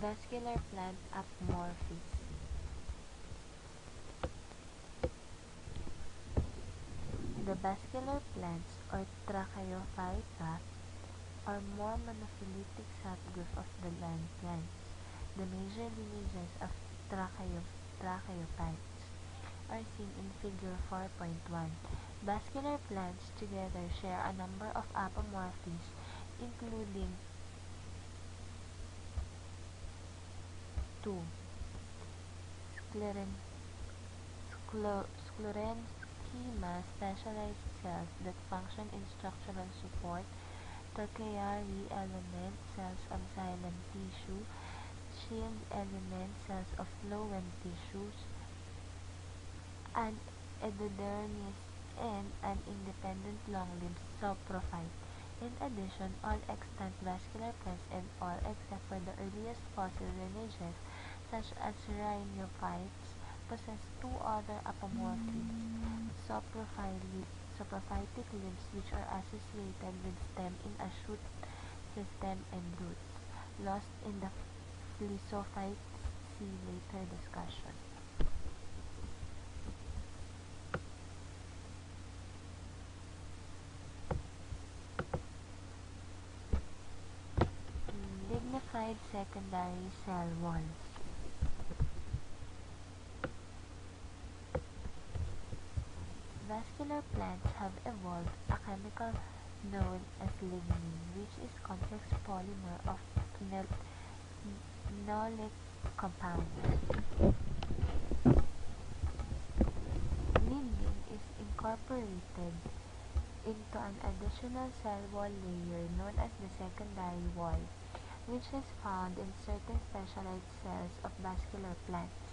Vascular plant apomorphism. The vascular plants, or Trachyophyta, are more monophyletic subgroup of the land plants. The major lineages of Trachyophytes are seen in Figure 4.1. Vascular plants together share a number of apomorphies, including 2. Sclerenchyma, specialized cells that function in structural support, Torcayae element, cells of xylem tissue, shield element, cells of phloem tissues, an endodermis, and an independent long-lived saprophyte. In addition, all extant vascular plants and all except for the earliest fossil lineages, such as rhinophytes, possess two other apomorphies: saprophytic limbs which are associated with stem in a shoot system and roots, lost in the Phyllosophytes. See later discussion. Lignified secondary cell walls. Vascular plants have evolved a chemical known as lignin, which is complex polymer of phenolic compounds. Lignin is incorporated into an additional cell wall layer known as the secondary wall, which is found in certain specialized cells of vascular plants.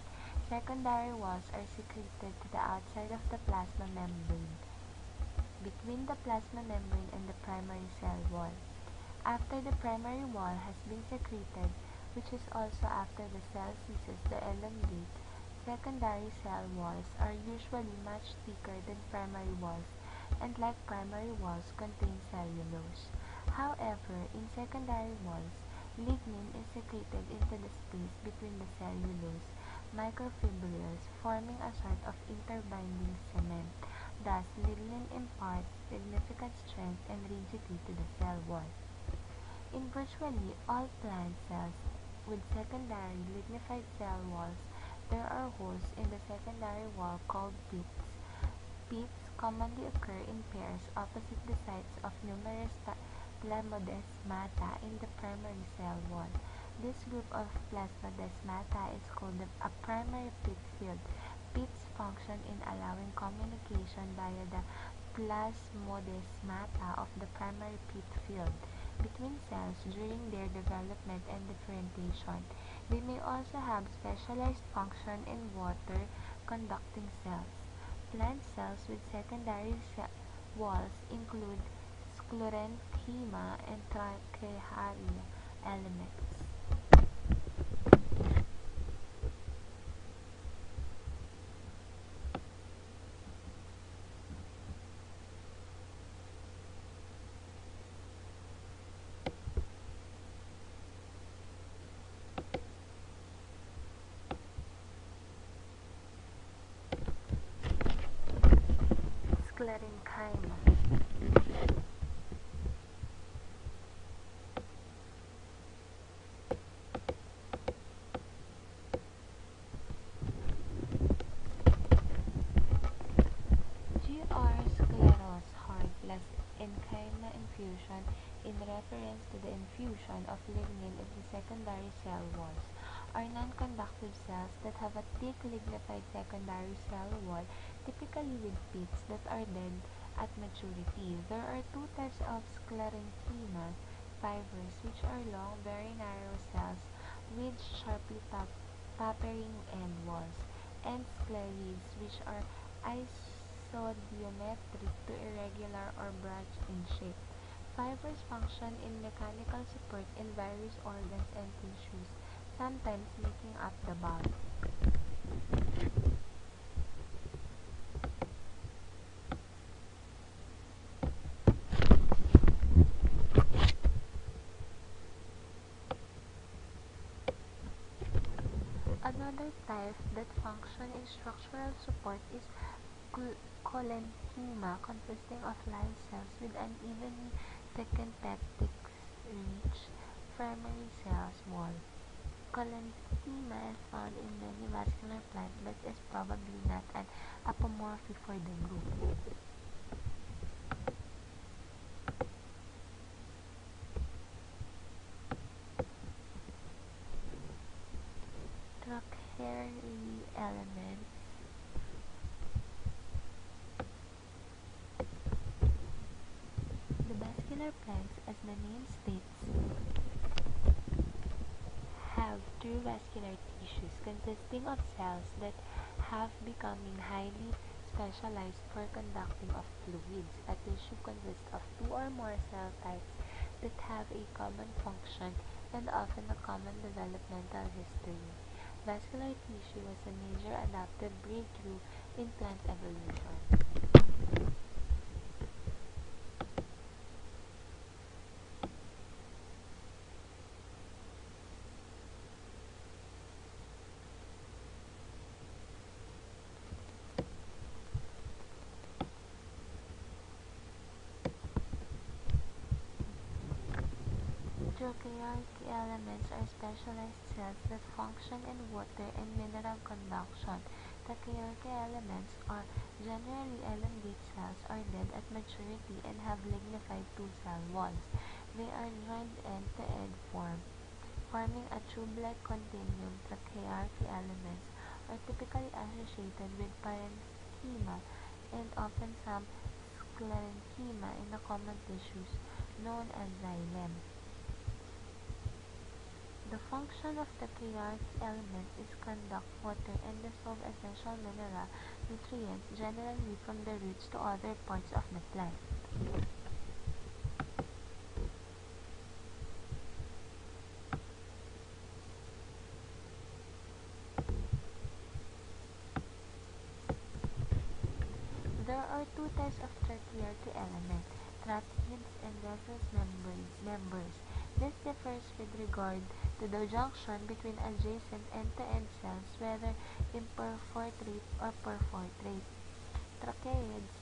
Secondary walls are secreted to the outside of the plasma membrane, between the plasma membrane and the primary cell wall. After the primary wall has been secreted, which is also after the cell ceases to elongate, secondary cell walls are usually much thicker than primary walls, and like primary walls contain cellulose. However, in secondary walls, lignin is secreted into the space between the cellulose microfibrils, forming a sort of interbinding cement. Thus, lignin imparts significant strength and rigidity to the cell wall. In virtually all plant cells with secondary lignified cell walls, there are holes in the secondary wall called pits. Pits commonly occur in pairs opposite the sites of numerous plasmodesmata in the primary cell wall. This group of plasmodesmata is called a primary pit field. Pits function in allowing communication via the plasmodesmata of the primary pit field between cells during their development and differentiation. They may also have specialized function in water-conducting cells. Plant cells with secondary walls include sclerenchyma and Torcayae elements. Sclerenchyma. Gr. scleros hard plus enchyma infusion in reference to the infusion of lignin into secondary cell walls are non-conductive cells that have a thick lignified secondary cell wall, typically with pits that are dead at maturity. There are two types of sclerenchyma fibers, which are long, very narrow cells with sharply tapering end walls, and sclerids, which are isodiametric to irregular or branch in shape. Fibers function in mechanical support in various organs and tissues, sometimes making up the bulk. Another type that function in structural support is collenchyma, consisting of live cells with unevenly thickened peptide-rich primary cells wall. Collenchyma is found in many vascular plants but is probably not an apomorphy for the group. Quaternary elements. The vascular plants, as the name states, have two vascular tissues consisting of cells that have becoming highly specialized for conducting of fluids. A tissue consists of two or more cell types that have a common function and often a common developmental history. Vascular tissue was a major adaptive breakthrough in plant evolution. Trochanteric elements are specialized cells that function in water and mineral conduction. Trochanteric elements are generally elongate cells or dead at maturity and have lignified two-cell walls. They are joined end-to-end forming a tube-like continuum. Trochanteric elements are typically associated with parenchyma and often some sclerenchyma in the common tissues known as xylem. The function of the trochanteric elements is conduct water and dissolve essential mineral nutrients, generally from the roots to other parts of the plant. There are two types of trochanteric elements, tracheids and vessels members. This differs with regard to the junction between adjacent end-to-end cells, whether imperforate or perforate. Tracheids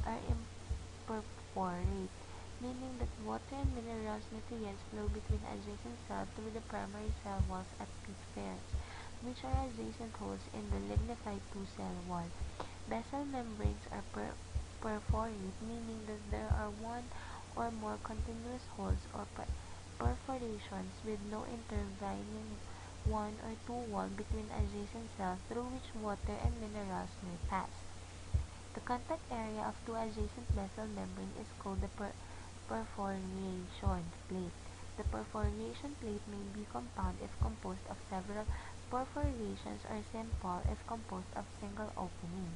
are imperforate, meaning that water and minerals nutrients flow between adjacent cells through the primary cell walls at peak pairs, which are adjacent holes in the lignified two-cell wall. Basal membranes are perforate, meaning that there are one or more continuous holes or perforations with no intervening one or two wall between adjacent cells through which water and minerals may pass. The contact area of two adjacent basal membrane is called the perforation plate. The perforation plate may be compound if composed of several perforations or simple if composed of single opening.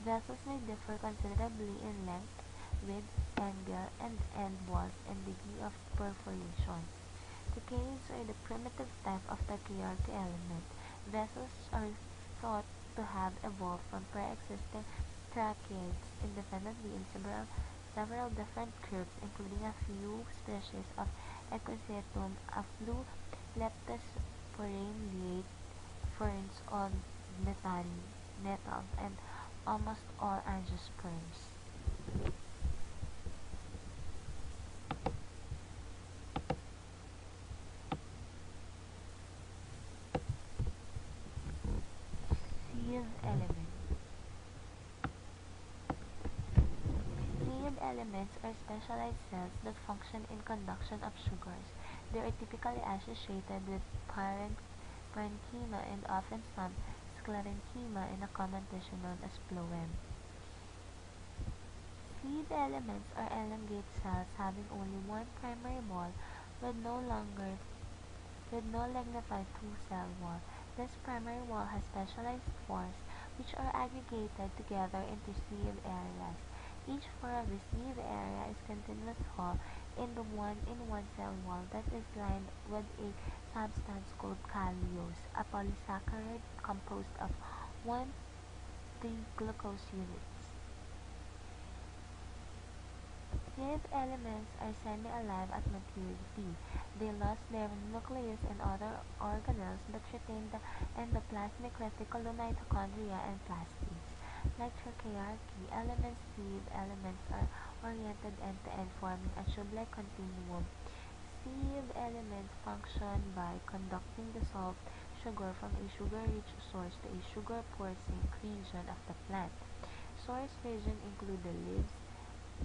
Vessels may differ considerably in length, width, angle, and end walls and degree of perforation. Tracheids are the primitive type of trochanteric element. Vessels are thought to have evolved from pre-existing tracheids independently in several different groups, including a few species of Equisetum, a few leptosporangiate ferns on nettles, and almost all angiosperms. Sieve elements. Sieve elements are specialized cells that function in conduction of sugars. They are typically associated with parenchyma and often some sclerenchyma in a common tissue known as phloem. Sieve elements are elongate cells having only one primary wall with no lignified two-cell wall. This primary wall has specialized pores which are aggregated together into sieve areas. Each pore of the sieve area is continuous hole in the one cell wall that is lined with a substance called callulose, a polysaccharide composed of 1,3 glucose units. Sieve elements are semi-alive at maturity. They lost their nucleus and other organelles but retain the endoplasmic reticulum, mitochondria, and plastids. Like trachearchy, sieve elements are oriented end-to-end, forming a tube-like continuum. Sieve elements function by conducting dissolved sugar from a sugar-rich source to a sugar-poor sink region of the plant. Source region include the leaves,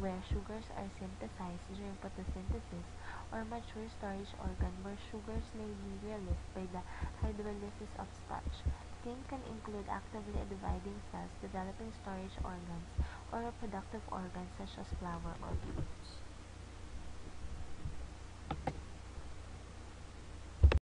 where sugars are synthesized during photosynthesis, or mature storage organ where sugars may be released by the hydrolysis of starch. Skin can include actively dividing cells, developing storage organs, or reproductive organs such as flower or fruits.